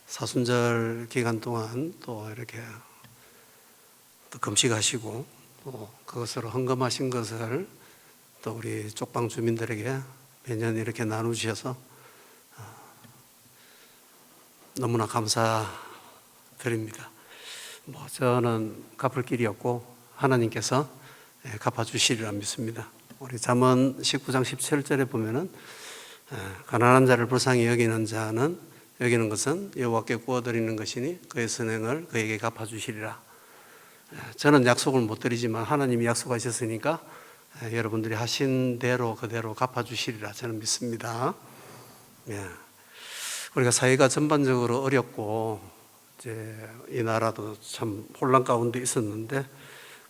사순절 기간 동안 또 이렇게 또 금식하시고 또 그것으로 헌금하신 것을 또 우리 쪽방 주민들에게 매년 이렇게 나누셔서 너무나 감사드립니다. 저는 갚을 길이 없고 하나님께서 갚아주시리라 믿습니다. 우리 잠언 19장 17절에 보면은 가난한 자를 불쌍히 여기는 자는 여기는 것은 여호와께 구워드리는 것이니 그의 선행을 그에게 갚아주시리라. 저는 약속을 못 드리지만 하나님이 약속하셨으니까 여러분들이 하신 대로 그대로 갚아주시리라 저는 믿습니다. 우리가 사회가 전반적으로 어렵고 이제 이 나라도 참 혼란 가운데 있었는데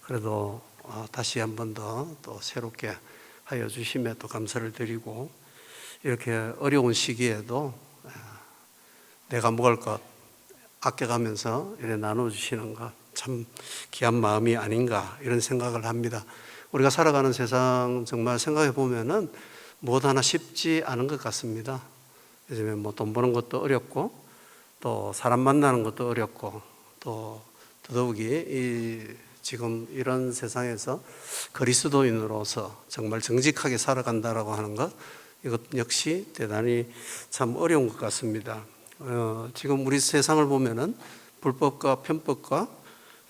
그래도 다시 한 번 더 또 새롭게 하여 주심에 또 감사를 드리고 이렇게 어려운 시기에도 내가 먹을 것 아껴가면서 이렇게 나눠주시는 것 참 귀한 마음이 아닌가 이런 생각을 합니다. 우리가 살아가는 세상 정말 생각해 보면은 무엇 하나 쉽지 않은 것 같습니다. 요즘에 돈 버는 것도 어렵고 또 사람 만나는 것도 어렵고 또 더더욱이 지금 이런 세상에서 그리스도인으로서 정말 정직하게 살아간다라고 하는 것 이것 역시 대단히 참 어려운 것 같습니다. 지금 우리 세상을 보면은 불법과 편법과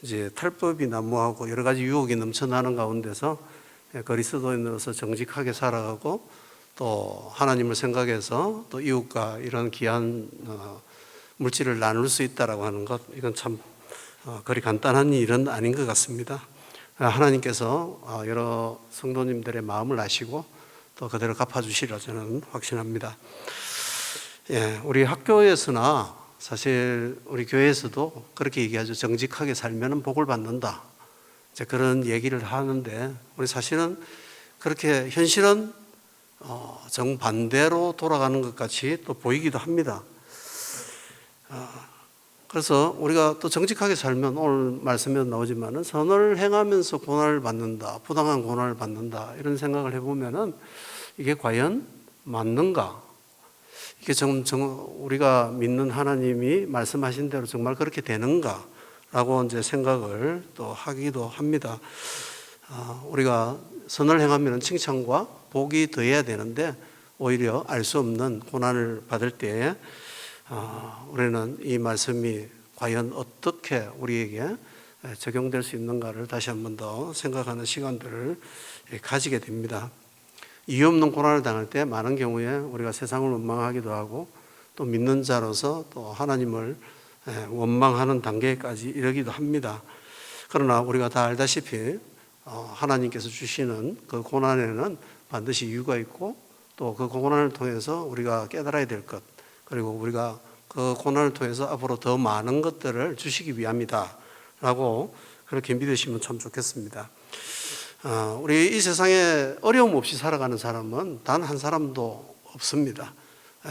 이제 탈법이 난무하고 여러 가지 유혹이 넘쳐나는 가운데서 그리스도인으로서 정직하게 살아가고 또 하나님을 생각해서 또 이웃과 이런 귀한 물질을 나눌 수 있다라고 하는 것 이건 참 그리 간단한 일은 아닌 것 같습니다. 하나님께서 여러 성도님들의 마음을 아시고 또 그대로 갚아주시리라 저는 확신합니다. 우리 학교에서나 사실 우리 교회에서도 그렇게 얘기하죠. 정직하게 살면 복을 받는다. 이제 그런 얘기를 하는데 우리 사실은 그렇게 현실은 정반대로 돌아가는 것 같이 또 보이기도 합니다. 그래서 우리가 또 정직하게 살면 오늘 말씀에도 나오지만은 선을 행하면서 고난을 받는다, 부당한 고난을 받는다 이런 생각을 해보면은 이게 과연 맞는가? 이게 우리가 믿는 하나님이 말씀하신 대로 정말 그렇게 되는가라고 이제 생각을 또 하기도 합니다. 우리가 선을 행하면 칭찬과 복이 더해야 되는데 오히려 알 수 없는 고난을 받을 때에 우리는 이 말씀이 과연 어떻게 우리에게 적용될 수 있는가를 다시 한 번 더 생각하는 시간들을 가지게 됩니다. 이유 없는 고난을 당할 때 많은 경우에 우리가 세상을 원망하기도 하고 또 믿는 자로서 또 하나님을 원망하는 단계까지 이르기도 합니다. 그러나 우리가 다 알다시피 하나님께서 주시는 그 고난에는 반드시 이유가 있고 또 그 고난을 통해서 우리가 깨달아야 될 것 그리고 우리가 그 고난을 통해서 앞으로 더 많은 것들을 주시기 위함이다 라고 그렇게 믿으시면 참 좋겠습니다. 우리 이 세상에 어려움 없이 살아가는 사람은 단 한 사람도 없습니다.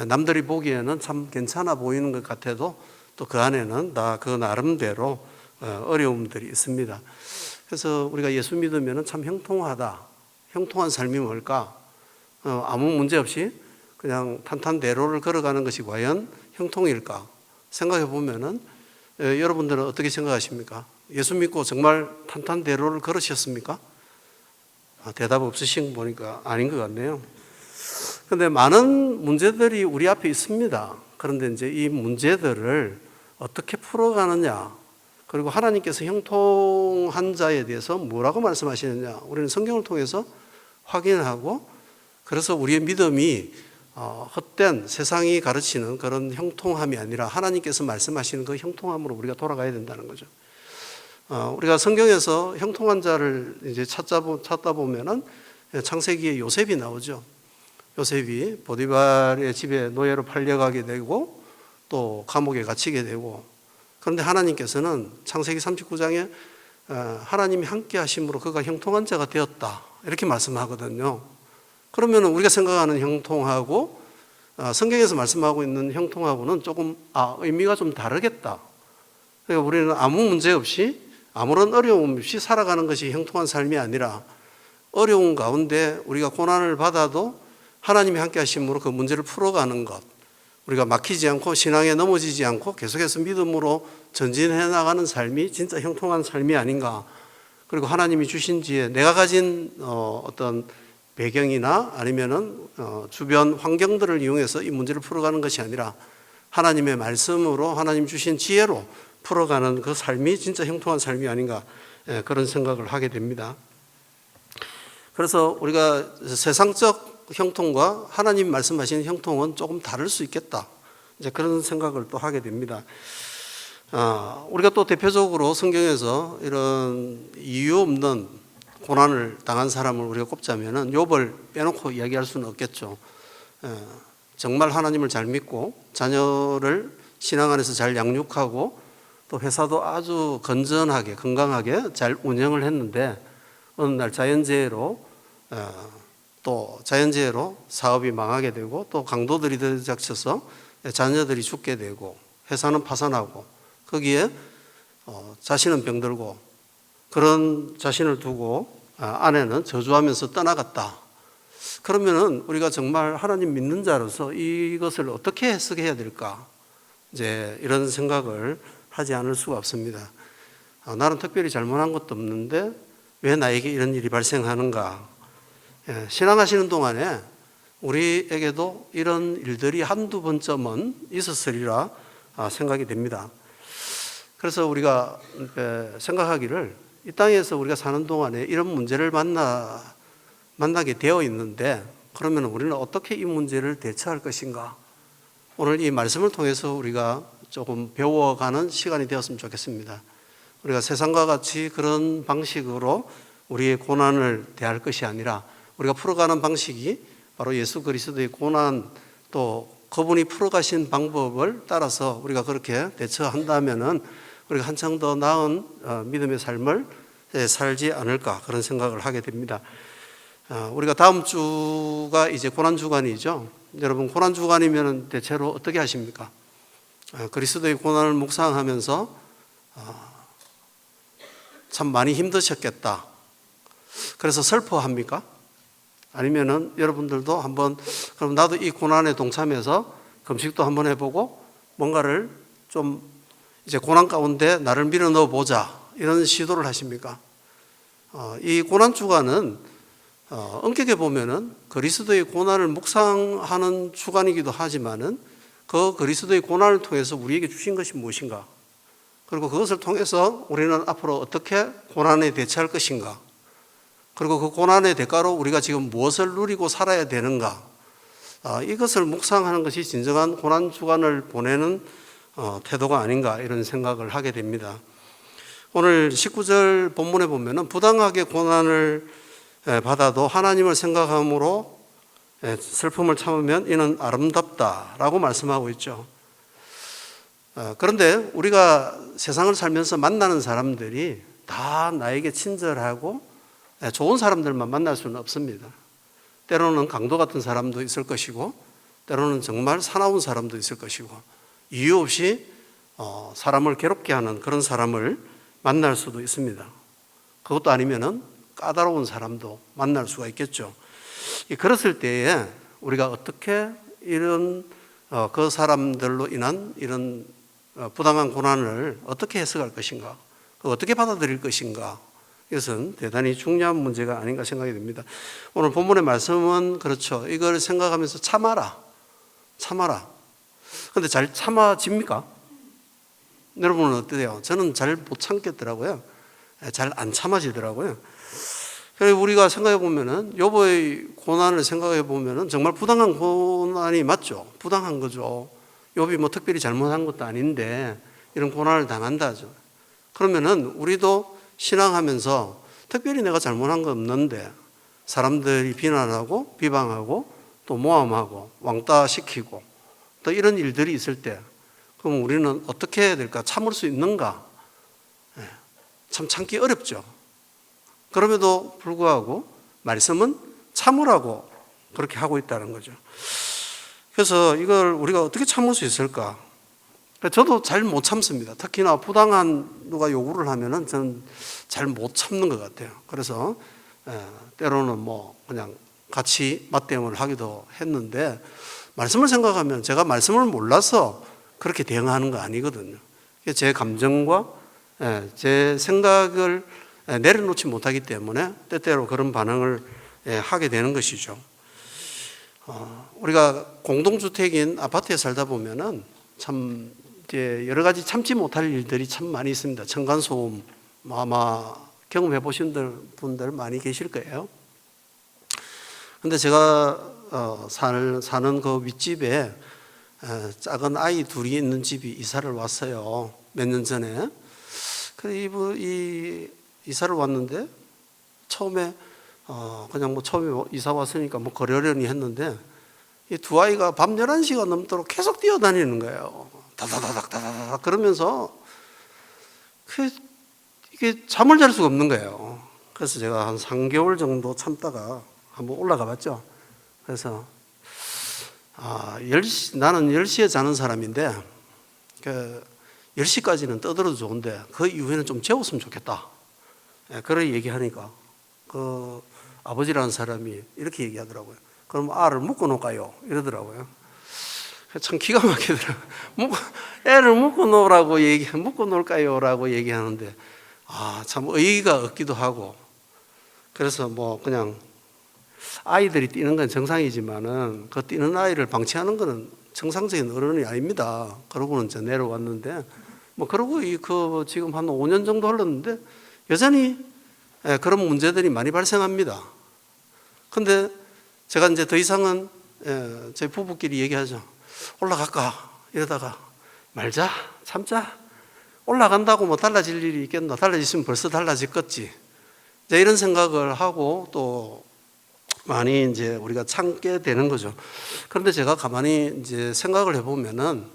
남들이 보기에는 참 괜찮아 보이는 것 같아도 또 그 안에는 다 그 나름대로 어려움들이 있습니다. 그래서 우리가 예수 믿으면 참 형통하다. 형통한 삶이 뭘까? 아무 문제 없이 그냥 탄탄대로를 걸어가는 것이 과연 형통일까? 생각해 보면은 여러분들은 어떻게 생각하십니까? 예수 믿고 정말 탄탄대로를 걸으셨습니까? 대답 없으신 거 보니까 아닌 것 같네요. 그런데 많은 문제들이 우리 앞에 있습니다. 그런데 이제 이 문제들을 어떻게 풀어가느냐, 그리고 하나님께서 형통한 자에 대해서 뭐라고 말씀하시느냐, 우리는 성경을 통해서 확인하고 그래서 우리의 믿음이 헛된 세상이 가르치는 그런 형통함이 아니라 하나님께서 말씀하시는 그 형통함으로 우리가 돌아가야 된다는 거죠. 우리가 성경에서 형통한 자를 이제 찾다 보면은 창세기에 요셉이 나오죠. 요셉이 보디발의 집에 노예로 팔려가게 되고 또 감옥에 갇히게 되고 그런데 하나님께서는 창세기 39장에 하나님이 함께 하심으로 그가 형통한 자가 되었다 이렇게 말씀하거든요. 그러면 우리가 생각하는 형통하고 성경에서 말씀하고 있는 형통하고는 조금 의미가 좀 다르겠다. 그러니까 우리는 아무 문제 없이 아무런 어려움 없이 살아가는 것이 형통한 삶이 아니라 어려운 가운데 우리가 고난을 받아도 하나님이 함께 하심으로 그 문제를 풀어가는 것 우리가 막히지 않고 신앙에 넘어지지 않고 계속해서 믿음으로 전진해 나가는 삶이 진짜 형통한 삶이 아닌가. 그리고 하나님이 주신 지에 내가 가진 어떤 배경이나 아니면은 주변 환경들을 이용해서 이 문제를 풀어가는 것이 아니라 하나님의 말씀으로 하나님 주신 지혜로 풀어가는 그 삶이 진짜 형통한 삶이 아닌가, 그런 생각을 하게 됩니다. 그래서 우리가 세상적 형통과 하나님 말씀하시는 형통은 조금 다를 수 있겠다, 이제 그런 생각을 또 하게 됩니다. 우리가 또 대표적으로 성경에서 이런 이유 없는 고난을 당한 사람을 우리가 꼽자면은 욥을 빼놓고 이야기할 수는 없겠죠. 정말 하나님을 잘 믿고 자녀를 신앙 안에서 잘 양육하고 또 회사도 아주 건전하게 건강하게 잘 운영을 했는데 어느 날 자연재해로 사업이 망하게 되고 또 강도들이 들이닥쳐서 자녀들이 죽게 되고 회사는 파산하고 거기에 자신은 병들고 그런 자신을 두고 아내는 저주하면서 떠나갔다. 그러면은 우리가 정말 하나님 믿는 자로서 이것을 어떻게 해석해야 될까? 이제 이런 생각을 하지 않을 수가 없습니다. 나는 특별히 잘못한 것도 없는데 왜 나에게 이런 일이 발생하는가? 신앙하시는 동안에 우리에게도 이런 일들이 한두 번쯤은 있었으리라 생각이 됩니다. 그래서 우리가 생각하기를 이 땅에서 우리가 사는 동안에 이런 문제를 만나게 되어 있는데 그러면 우리는 어떻게 이 문제를 대처할 것인가? 오늘 이 말씀을 통해서 우리가 조금 배워가는 시간이 되었으면 좋겠습니다. 우리가 세상과 같이 그런 방식으로 우리의 고난을 대할 것이 아니라 우리가 풀어가는 방식이 바로 예수 그리스도의 고난 또 그분이 풀어가신 방법을 따라서 우리가 그렇게 대처한다면은 우리가 한층 더 나은 믿음의 삶을 살지 않을까, 그런 생각을 하게 됩니다. 우리가 다음 주가 이제 고난주간이죠. 여러분, 고난주간이면 대체로 어떻게 하십니까? 그리스도의 고난을 묵상하면서 참 많이 힘드셨겠다, 그래서 슬퍼합니까? 아니면은 여러분들도 한번 그럼 나도 이 고난에 동참해서 금식도 한번 해보고 뭔가를 좀 이제 고난 가운데 나를 밀어 넣어 보자, 이런 시도를 하십니까? 이 고난 주간은 엄격히 보면은 그리스도의 고난을 묵상하는 주간이기도 하지만은 그 그리스도의 고난을 통해서 우리에게 주신 것이 무엇인가? 그리고 그것을 통해서 우리는 앞으로 어떻게 고난에 대처할 것인가? 그리고 그 고난의 대가로 우리가 지금 무엇을 누리고 살아야 되는가? 이것을 묵상하는 것이 진정한 고난 주간을 보내는 태도가 아닌가, 이런 생각을 하게 됩니다. 오늘 19절 본문에 보면은 부당하게 고난을 받아도 하나님을 생각함으로 슬픔을 참으면 이는 아름답다라고 말씀하고 있죠. 그런데 우리가 세상을 살면서 만나는 사람들이 다 나에게 친절하고 좋은 사람들만 만날 수는 없습니다. 때로는 강도 같은 사람도 있을 것이고 때로는 정말 사나운 사람도 있을 것이고 이유 없이 사람을 괴롭게 하는 그런 사람을 만날 수도 있습니다. 그것도 아니면은 까다로운 사람도 만날 수가 있겠죠. 그랬을 때에 우리가 어떻게 이런 그 사람들로 인한 이런 부당한 고난을 어떻게 해석할 것인가, 어떻게 받아들일 것인가, 이것은 대단히 중요한 문제가 아닌가 생각이 됩니다. 오늘 본문의 말씀은 그렇죠. 이걸 생각하면서 참아라. 근데 잘 참아집니까? 여러분은 어때요? 저는 잘 못 참겠더라고요. 잘 안 참아지더라고요. 그래서 우리가 생각해 보면은 욥의 고난을 생각해 보면은 정말 부당한 고난이 맞죠. 부당한 거죠. 욥이 뭐 특별히 잘못한 것도 아닌데 이런 고난을 당한다죠. 그러면은 우리도 신앙하면서 특별히 내가 잘못한 거 없는데 사람들이 비난하고 비방하고 또 모함하고 왕따시키고 또 이런 일들이 있을 때 그럼 우리는 어떻게 해야 될까? 참을 수 있는가? 참 참기 어렵죠. 그럼에도 불구하고 말씀은 참으라고 그렇게 하고 있다는 거죠. 그래서 이걸 우리가 어떻게 참을 수 있을까? 저도 잘 못 참습니다. 특히나 부당한 누가 요구를 하면은 저는 잘 못 참는 것 같아요. 그래서 때로는 뭐 그냥 같이 맞대응을 하기도 했는데 말씀을 생각하면 제가 말씀을 몰라서 그렇게 대응하는 거 아니거든요. 제 감정과 제 생각을 내려놓지 못하기 때문에 때때로 그런 반응을 하게 되는 것이죠. 우리가 공동주택인 아파트에 살다 보면은 참 이제 여러 가지 참지 못할 일들이 참 많이 있습니다. 층간소음 아마 경험해 보신 분들 많이 계실 거예요. 근데 제가 사는 그 윗집에 작은 아이 둘이 있는 집이 이사를 왔어요. 몇 년 전에. 이 이사를 왔는데 처음에 그냥 뭐 처음에 이사 왔으니까 뭐 그러려니 했는데 이 두 아이가 밤 11시가 넘도록 계속 뛰어다니는 거예요. 다다다닥 그러면서 이게 잠을 잘 수가 없는 거예요. 그래서 제가 한 3개월 정도 참다가 한번 올라가 봤죠. 그래서 나는 10시에 자는 사람인데 10시까지는 떠들어도 좋은데 그 이후에는 좀 재웠으면 좋겠다. 그런 얘기하니까 그 아버지라는 사람이 이렇게 얘기하더라고요. 그럼 알을 묶어 놓을까요? 이러더라고요. 참 기가 막히더라고요. 애를 묶어 놓을까요? 라고 얘기하는데 참 의의가 없기도 하고, 그래서 뭐 그냥 아이들이 뛰는 건 정상이지만은 그 뛰는 아이를 방치하는 거는 정상적인 어른이 아닙니다. 그러고는 저 내려왔는데 뭐 그러고 지금 한 5년 정도 흘렀는데 여전히 그런 문제들이 많이 발생합니다. 근데 제가 이제 더 이상은 저희 부부끼리 얘기하죠. 올라갈까? 이러다가 말자, 참자. 올라간다고 뭐 달라질 일이 있겠나? 달라졌으면 벌써 달라졌겠지. 이런 생각을 하고 또 많이 이제 우리가 참게 되는 거죠. 그런데 제가 가만히 이제 생각을 해보면은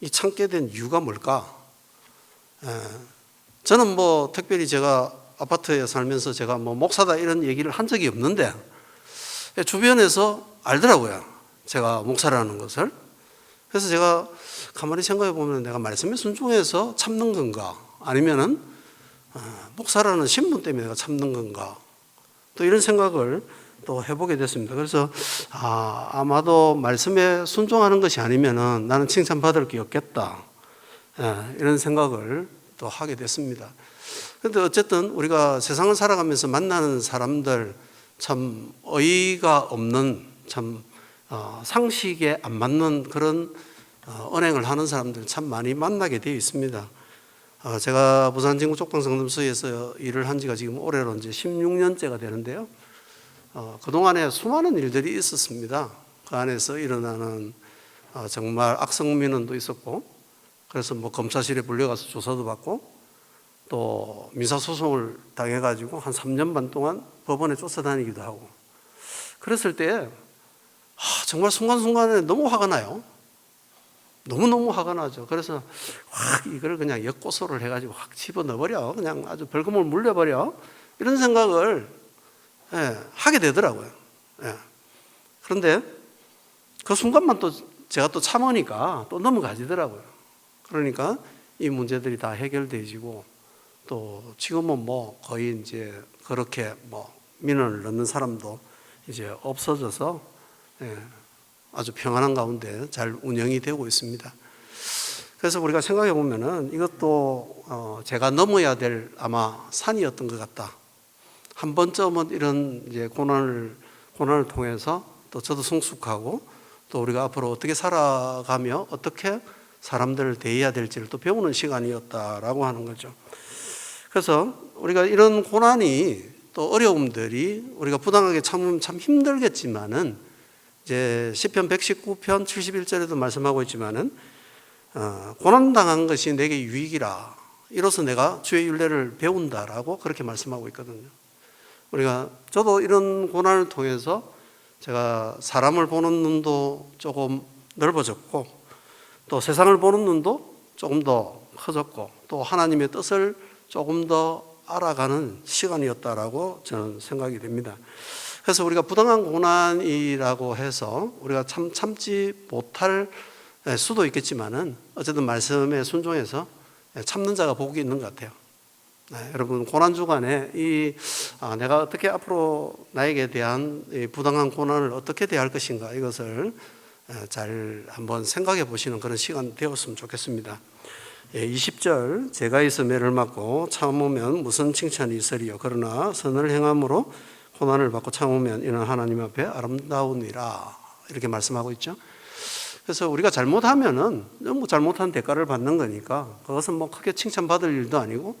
이 참게 된 이유가 뭘까? 저는 뭐 특별히 제가 아파트에 살면서 제가 뭐 목사다 이런 얘기를 한 적이 없는데 주변에서 알더라고요. 제가 목사라는 것을. 그래서 제가 가만히 생각해 보면 내가 말씀에 순종해서 참는 건가? 아니면은 목사라는 신분 때문에 내가 참는 건가? 또 이런 생각을 또 해보게 됐습니다. 그래서 아마도 말씀에 순종하는 것이 아니면은 나는 칭찬받을 게 없겠다. 이런 생각을 또 하게 됐습니다. 그런데 어쨌든 우리가 세상을 살아가면서 만나는 사람들 참 어이가 없는 참 상식에 안 맞는 그런 언행을 하는 사람들 참 많이 만나게 되어 있습니다. 제가 부산 진구 쪽방성담소에서 일을 한 지가 지금 올해로 이제 16년째가 되는데요. 그동안에 수많은 일들이 있었습니다. 그 안에서 일어나는 정말 악성민원도 있었고, 그래서 뭐 검사실에 불려가서 조사도 받고, 또 민사소송을 당해가지고 한 3년 반 동안 법원에 쫓아다니기도 하고, 그랬을 때 정말 순간순간에 너무 화가 나요. 너무너무 화가 나죠. 그래서 확 이걸 그냥 역고소를 해가지고 확 집어넣어버려. 그냥 아주 벌금을 물려버려. 이런 생각을 하게 되더라고요. 그런데 그 순간만 또 제가 또 참으니까 또 넘어가지더라고요. 그러니까 이 문제들이 다 해결되지고, 또 지금은 뭐 거의 이제 그렇게 뭐 민원을 넣는 사람도 이제 없어져서 아주 평안한 가운데 잘 운영이 되고 있습니다. 그래서 우리가 생각해 보면은 이것도 제가 넘어야 될 아마 산이었던 것 같다. 한 번쯤은 이런 이제 고난을 통해서 또 저도 성숙하고, 또 우리가 앞으로 어떻게 살아가며 어떻게 사람들을 대해야 될지를 또 배우는 시간이었다라고 하는 거죠. 그래서 우리가 이런 고난이 또 어려움들이 우리가 부당하게 참으면 참 힘들겠지만은, 이제 시편 119편 71절에도 말씀하고 있지만은 고난당한 것이 내게 유익이라, 이로써 내가 주의 율례를 배운다라고 그렇게 말씀하고 있거든요. 저도 이런 고난을 통해서 제가 사람을 보는 눈도 조금 넓어졌고, 또 세상을 보는 눈도 조금 더 커졌고, 또 하나님의 뜻을 조금 더 알아가는 시간이었다라고 저는 생각이 됩니다. 그래서 우리가 부당한 고난이라고 해서 우리가 참지 못할 수도 있겠지만은, 어쨌든 말씀에 순종해서 참는 자가 복이 있는 것 같아요. 여러분, 고난 주간에 내가 어떻게 앞으로 나에게 대한 이 부당한 고난을 어떻게 대할 것인가, 이것을 잘 한번 생각해 보시는 그런 시간 되었으면 좋겠습니다. 20절 제가 있어 매를 맞고 참으면 무슨 칭찬이 있으리요. 그러나 선을 행함으로 고난을 받고 참으면 이는 하나님 앞에 아름다우니라. 이렇게 말씀하고 있죠. 그래서 우리가 잘못하면은 너무 잘못한 대가를 받는 거니까 그것은 뭐 크게 칭찬받을 일도 아니고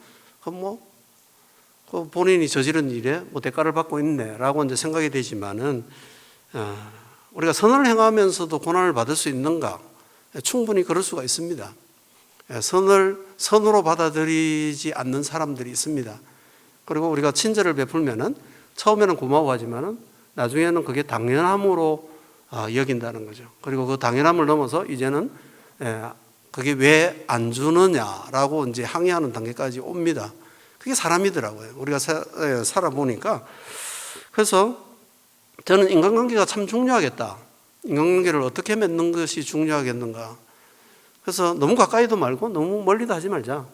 그 본인이 저지른 일에 뭐 대가를 받고 있네라고 이제 생각이 되지만은 우리가 선을 행하면서도 고난을 받을 수 있는가? 충분히 그럴 수가 있습니다. 선으로 받아들이지 않는 사람들이 있습니다. 그리고 우리가 친절을 베풀면은 처음에는 고마워하지만은 나중에는 그게 당연함으로 여긴다는 거죠. 그리고 그 당연함을 넘어서 이제는 그게 왜 안 주느냐라고 이제 항의하는 단계까지 옵니다. 그게 사람이더라고요. 우리가 살아보니까. 그래서 저는 인간관계가 참 중요하겠다. 인간관계를 어떻게 맺는 것이 중요하겠는가. 그래서 너무 가까이도 말고 너무 멀리도 하지 말자.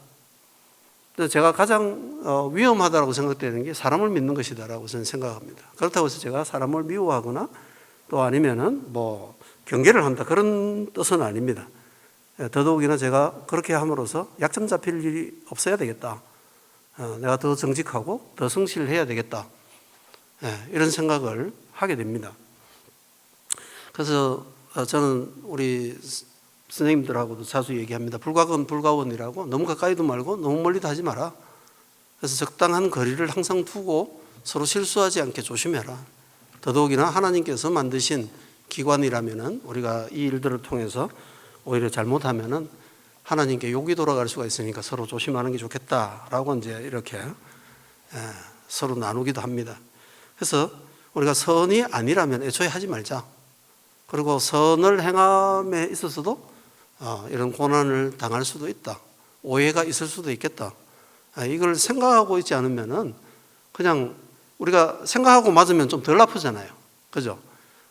그래서 제가 가장 위험하다고 생각되는 게 사람을 믿는 것이다라고 저는 생각합니다. 그렇다고 해서 제가 사람을 미워하거나 또 아니면은 뭐 경계를 한다 그런 뜻은 아닙니다. 더더욱이나 제가 그렇게 함으로써 약점 잡힐 일이 없어야 되겠다. 내가 더 정직하고 더 성실해야 되겠다. 이런 생각을 하게 됩니다. 그래서 저는 우리 선생님들하고도 자주 얘기합니다. 불가근 불가원이라고 너무 가까이도 말고 너무 멀리도 하지 마라. 그래서 적당한 거리를 항상 두고 서로 실수하지 않게 조심해라. 더더욱이나 하나님께서 만드신 기관이라면은 우리가 이 일들을 통해서 오히려 잘못하면은 하나님께 욕이 돌아갈 수가 있으니까 서로 조심하는 게 좋겠다라고 이제 이렇게 서로 나누기도 합니다. 그래서 우리가 선이 아니라면 애초에 하지 말자. 그리고 선을 행함에 있어서도 이런 고난을 당할 수도 있다. 오해가 있을 수도 있겠다. 이걸 생각하고 있지 않으면은 그냥 우리가 생각하고 맞으면 좀 덜 아프잖아요. 그죠?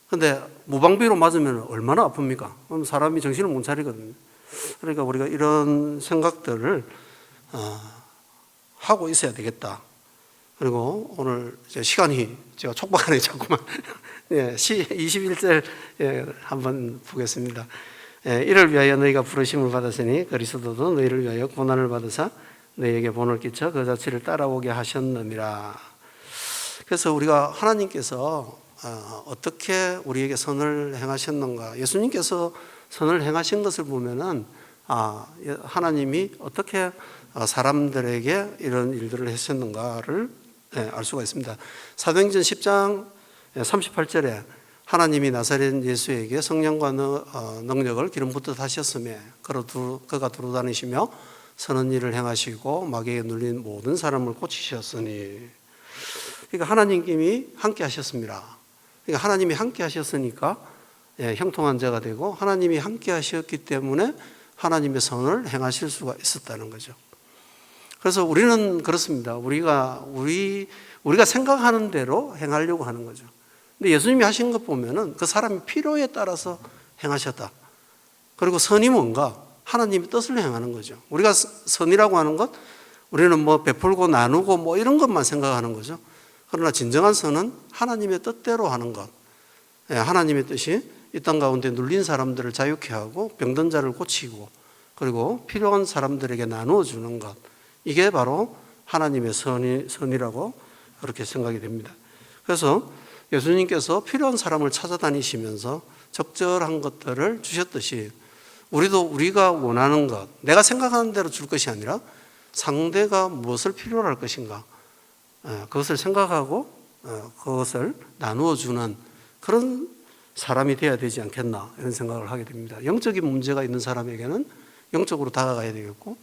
근데 무방비로 맞으면 얼마나 아픕니까? 그럼 사람이 정신을 못 차리거든요. 그러니까 우리가 이런 생각들을 하고 있어야 되겠다. 그리고 오늘 시간이 제가 촉박하네 자꾸만. 21절 한번 보겠습니다. 이를 위하여 너희가 부르심을 받았으니 그리스도도 너희를 위하여 고난을 받으사 너희에게 본을 끼쳐 그 자체를 따라오게 하셨느니라. 그래서 우리가 하나님께서 어떻게 우리에게 선을 행하셨는가, 예수님께서 선을 행하신 것을 보면은 하나님이 어떻게 사람들에게 이런 일들을 하셨는가를 알 수가 있습니다. 사도행전 10장 38절에 하나님이 나사렛 예수에게 성령과 능력을 기름 붓듯 하셨으며 그가 두루 다니시며 선한 일을 행하시고 마귀에 눌린 모든 사람을 고치셨으니. 그러니까 하나님이 함께 하셨습니다. 그러니까 하나님이 함께 하셨으니까 형통한 자가 되고, 하나님이 함께 하셨기 때문에 하나님의 선을 행하실 수가 있었다는 거죠. 그래서 우리는 그렇습니다. 우리가 생각하는 대로 행하려고 하는 거죠. 근데 예수님이 하신 것 보면은 그 사람의 필요에 따라서 행하셨다. 그리고 선이 뭔가? 하나님의 뜻을 행하는 거죠. 우리가 선이라고 하는 것, 우리는 뭐 베풀고 나누고 뭐 이런 것만 생각하는 거죠. 그러나 진정한 선은 하나님의 뜻대로 하는 것. 하나님의 뜻이 이 땅 가운데 눌린 사람들을 자유케 하고 병든 자를 고치고 그리고 필요한 사람들에게 나누어 주는 것. 이게 바로 하나님의 선이라고 그렇게 생각이 됩니다. 그래서 예수님께서 필요한 사람을 찾아다니시면서 적절한 것들을 주셨듯이 우리도 우리가 원하는 것, 내가 생각하는 대로 줄 것이 아니라 상대가 무엇을 필요로 할 것인가, 그것을 생각하고 그것을 나누어 주는 그런 사람이 되어야 되지 않겠나 이런 생각을 하게 됩니다. 영적인 문제가 있는 사람에게는 영적으로 다가가야 되겠고,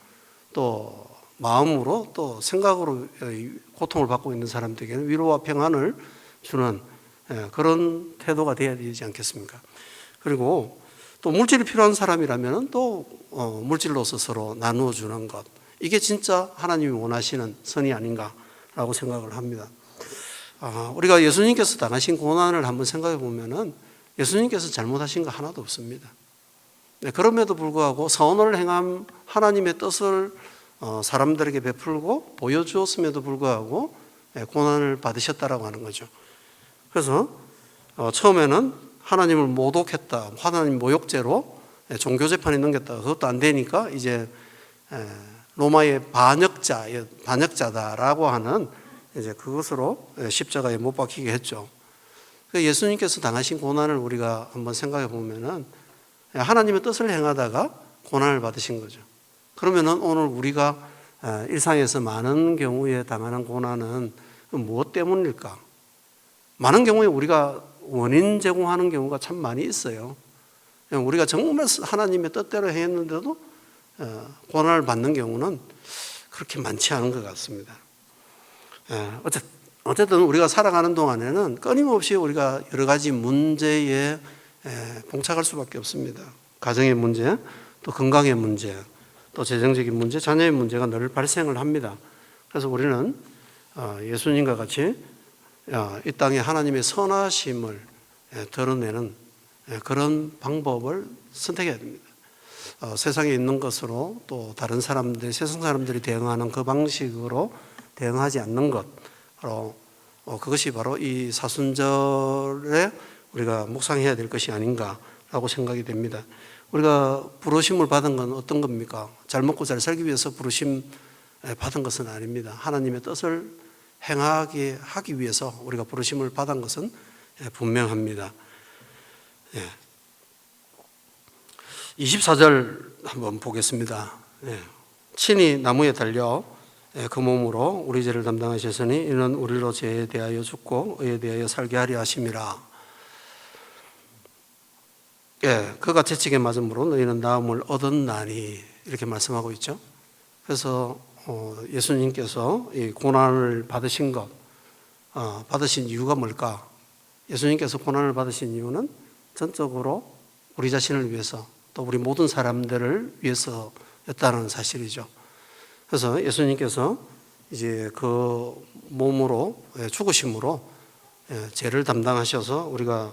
또 마음으로 또 생각으로 고통을 받고 있는 사람들에게는 위로와 평안을 주는 그런 태도가 되어야 되지 않겠습니까? 그리고 또 물질이 필요한 사람이라면 또 물질로서 서로 나누어 주는 것, 이게 진짜 하나님이 원하시는 선이 아닌가라고 생각을 합니다. 우리가 예수님께서 당하신 고난을 한번 생각해 보면은 예수님께서 잘못하신 거 하나도 없습니다. 그럼에도 불구하고 선을 행한 하나님의 뜻을 사람들에게 베풀고 보여주었음에도 불구하고 고난을 받으셨다라고 하는 거죠. 그래서 처음에는 하나님을 모독했다, 하나님 모욕죄로 종교재판에 넘겼다. 그것도 안 되니까 이제 로마의 반역자다라고 하는 이제 그것으로 십자가에 못 박히게 했죠. 예수님께서 당하신 고난을 우리가 한번 생각해 보면은 하나님의 뜻을 행하다가 고난을 받으신 거죠. 그러면은 오늘 우리가 일상에서 많은 경우에 당하는 고난은 무엇 때문일까? 많은 경우에 우리가 원인 제공하는 경우가 참 많이 있어요. 우리가 정말 하나님의 뜻대로 했는데도 고난을 받는 경우는 그렇게 많지 않은 것 같습니다. 어쨌든 우리가 살아가는 동안에는 끊임없이 우리가 여러 가지 문제에 봉착할 수밖에 없습니다. 가정의 문제, 또 건강의 문제, 또 재정적인 문제, 자녀의 문제가 늘 발생을 합니다. 그래서 우리는 예수님과 같이 이 땅에 하나님의 선하심을 드러내는 그런 방법을 선택해야 됩니다. 세상에 있는 것으로 또 다른 사람들, 세상 사람들이 대응하는 그 방식으로 대응하지 않는 것, 그것이 바로 이 사순절에 우리가 묵상해야 될 것이 아닌가라고 생각이 됩니다. 우리가 부르심을 받은 건 어떤 겁니까? 잘 먹고 잘 살기 위해서 부르심 받은 것은 아닙니다. 하나님의 뜻을 행하게 하기 위해서 우리가 부르심을 받은 것은 분명합니다. 24절 한번 보겠습니다. 친히 나무에 달려 그 몸으로 우리 죄를 담당하셨으니 이는 우리로 죄에 대하여 죽고 의에 대하여 살게 하려 하심이라. 그가 채찍에 맞음으로 너희는 나음을 얻었나니, 이렇게 말씀하고 있죠. 그래서 예수님께서 이 고난을 받으신 것, 받으신 이유가 뭘까? 예수님께서 고난을 받으신 이유는 전적으로 우리 자신을 위해서, 또 우리 모든 사람들을 위해서였다는 사실이죠. 그래서 예수님께서 이제 그 몸으로 죽으심으로 죄를 담당하셔서 우리가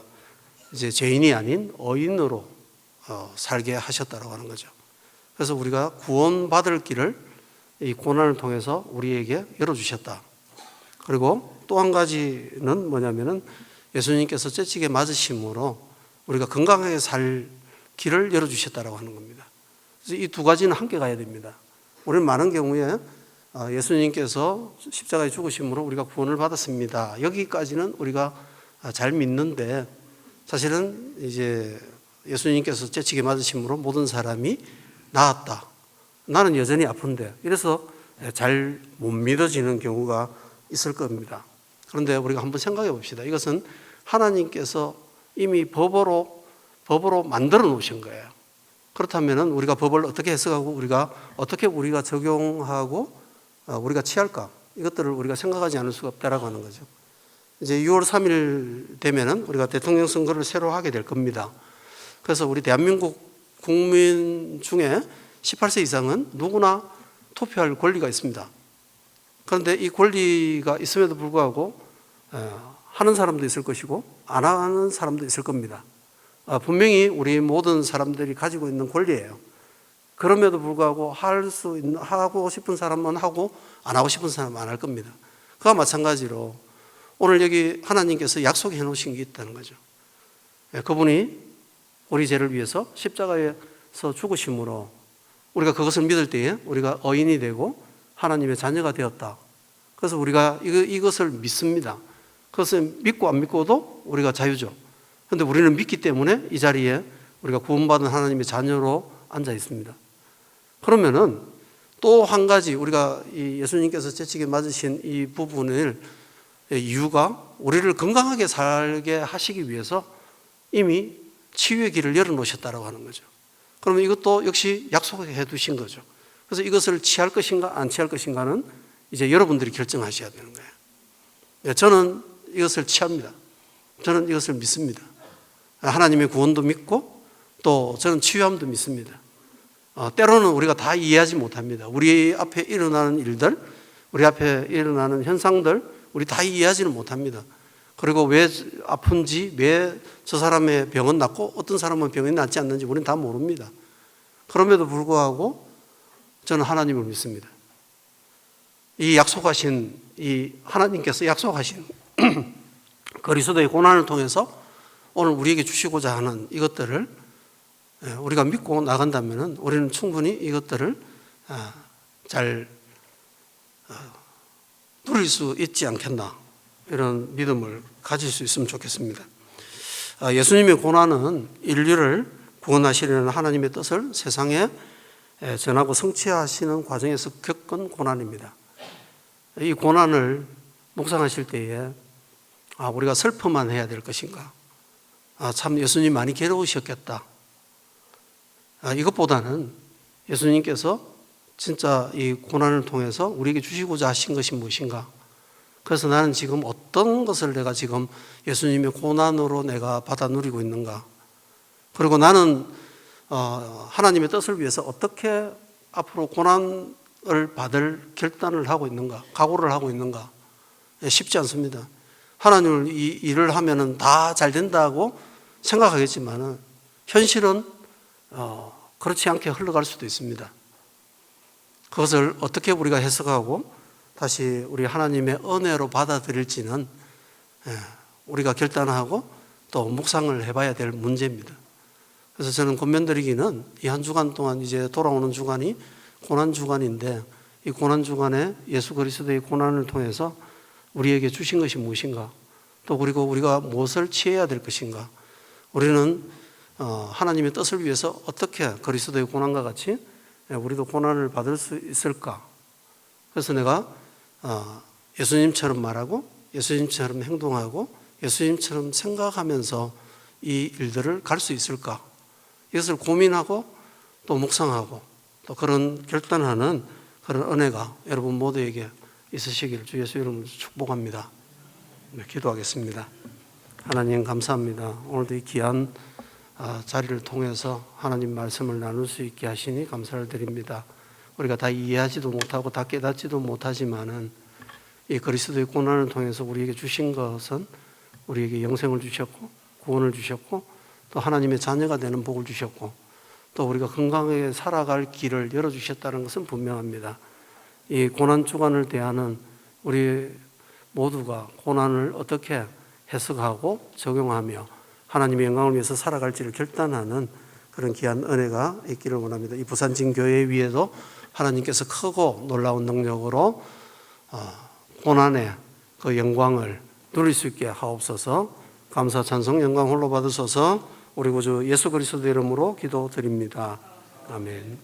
이제 죄인이 아닌 의인으로 살게 하셨다고 하는 거죠. 그래서 우리가 구원받을 길을 이 고난을 통해서 우리에게 열어주셨다. 그리고 또 한 가지는 뭐냐면은 예수님께서 채찍에 맞으심으로 우리가 건강하게 살 길을 열어주셨다고 하는 겁니다. 그래서 이 두 가지는 함께 가야 됩니다. 우리는 많은 경우에 예수님께서 십자가에 죽으심으로 우리가 구원을 받았습니다. 여기까지는 우리가 잘 믿는데, 사실은 이제 예수님께서 채찍에 맞으심으로 모든 사람이 나았다, 나는 여전히 아픈데, 이래서 잘 못 믿어지는 경우가 있을 겁니다. 그런데 우리가 한번 생각해 봅시다. 이것은 하나님께서 이미 법으로 만들어 놓으신 거예요. 그렇다면 우리가 법을 어떻게 해석하고 어떻게 우리가 적용하고 우리가 취할까? 이것들을 우리가 생각하지 않을 수가 없다라고 하는 거죠. 이제 6월 3일 되면은 우리가 대통령 선거를 새로 하게 될 겁니다. 그래서 우리 대한민국 국민 중에 18세 이상은 누구나 투표할 권리가 있습니다. 그런데 이 권리가 있음에도 불구하고 하는 사람도 있을 것이고 안 하는 사람도 있을 겁니다. 분명히 우리 모든 사람들이 가지고 있는 권리예요. 그럼에도 불구하고 하고 싶은 사람은 하고 안 하고 싶은 사람은 안 할 겁니다. 그와 마찬가지로 오늘 여기 하나님께서 약속해 놓으신 게 있다는 거죠. 그분이 우리 죄를 위해서 십자가에서 죽으심으로 우리가 그것을 믿을 때에 우리가 의인이 되고 하나님의 자녀가 되었다. 그래서 우리가 이것을 믿습니다. 그것을 믿고 안 믿고도 우리가 자유죠. 그런데 우리는 믿기 때문에 이 자리에 우리가 구원받은 하나님의 자녀로 앉아 있습니다. 그러면은 또 한 가지, 우리가 이 예수님께서 채찍에 맞으신 이 부분을 이유가 우리를 건강하게 살게 하시기 위해서 이미 치유의 길을 열어놓으셨다고 하는 거죠. 그러면 이것도 역시 약속해 두신 거죠. 그래서 이것을 취할 것인가 안 취할 것인가는 이제 여러분들이 결정하셔야 되는 거예요. 저는 이것을 취합니다. 저는 이것을 믿습니다. 하나님의 구원도 믿고 또 저는 치유함도 믿습니다. 때로는 우리가 다 이해하지 못합니다. 우리 앞에 일어나는 일들, 우리 앞에 일어나는 현상들, 우리 다 이해하지는 못합니다. 그리고 왜 아픈지, 왜 저 사람의 병은 낫고 어떤 사람은 병이 낫지 않는지 우리는 다 모릅니다. 그럼에도 불구하고 저는 하나님을 믿습니다. 이 약속하신, 이 하나님께서 약속하신 그리스도의 고난을 통해서 오늘 우리에게 주시고자 하는 이것들을 우리가 믿고 나간다면 우리는 충분히 이것들을 잘 누릴 수 있지 않겠나, 이런 믿음을 가질 수 있으면 좋겠습니다. 예수님의 고난은 인류를 구원하시려는 하나님의 뜻을 세상에 전하고 성취하시는 과정에서 겪은 고난입니다. 이 고난을 묵상하실 때에 우리가 슬퍼만 해야 될 것인가, 참 예수님 많이 괴로우셨겠다, 이것보다는 예수님께서 진짜 이 고난을 통해서 우리에게 주시고자 하신 것이 무엇인가, 그래서 나는 지금 어떤 것을 내가 지금 예수님의 고난으로 내가 받아 누리고 있는가, 그리고 나는 하나님의 뜻을 위해서 어떻게 앞으로 고난을 받을 결단을 하고 있는가, 각오를 하고 있는가. 쉽지 않습니다. 하나님을 이 일을 하면은 다 잘 된다고 생각하겠지만은 현실은 그렇지 않게 흘러갈 수도 있습니다. 그것을 어떻게 우리가 해석하고 다시 우리 하나님의 은혜로 받아들일지는 우리가 결단하고 또 묵상을 해봐야 될 문제입니다. 그래서 저는 권면드리기는 이 한 주간 동안 이제 돌아오는 주간이 고난 주간인데, 이 고난 주간에 예수 그리스도의 고난을 통해서 우리에게 주신 것이 무엇인가, 또 그리고 우리가 무엇을 취해야 될 것인가, 우리는 하나님의 뜻을 위해서 어떻게 그리스도의 고난과 같이 우리도 고난을 받을 수 있을까. 그래서 내가 예수님처럼 말하고 예수님처럼 행동하고 예수님처럼 생각하면서 이 일들을 갈 수 있을까, 이것을 고민하고 또 묵상하고 또 그런 결단하는 그런 은혜가 여러분 모두에게 있으시기를 주 예수 이름으로 축복합니다. 네, 기도하겠습니다. 하나님 감사합니다. 오늘도 이 귀한 자리를 통해서 하나님 말씀을 나눌 수 있게 하시니 감사를 드립니다. 우리가 다 이해하지도 못하고 다 깨닫지도 못하지만은 이 그리스도의 고난을 통해서 우리에게 주신 것은 우리에게 영생을 주셨고 구원을 주셨고 또 하나님의 자녀가 되는 복을 주셨고 또 우리가 건강하게 살아갈 길을 열어주셨다는 것은 분명합니다. 이 고난 주간을 대하는 우리 모두가 고난을 어떻게 해석하고 적용하며 하나님의 영광을 위해서 살아갈지를 결단하는 그런 귀한 은혜가 있기를 원합니다. 이 부산진교회 위에도 하나님께서 크고 놀라운 능력으로 고난의 그 영광을 누릴 수 있게 하옵소서. 감사 찬송 영광 홀로 받으소서. 우리 구주 예수 그리스도 이름으로 기도드립니다. 아멘.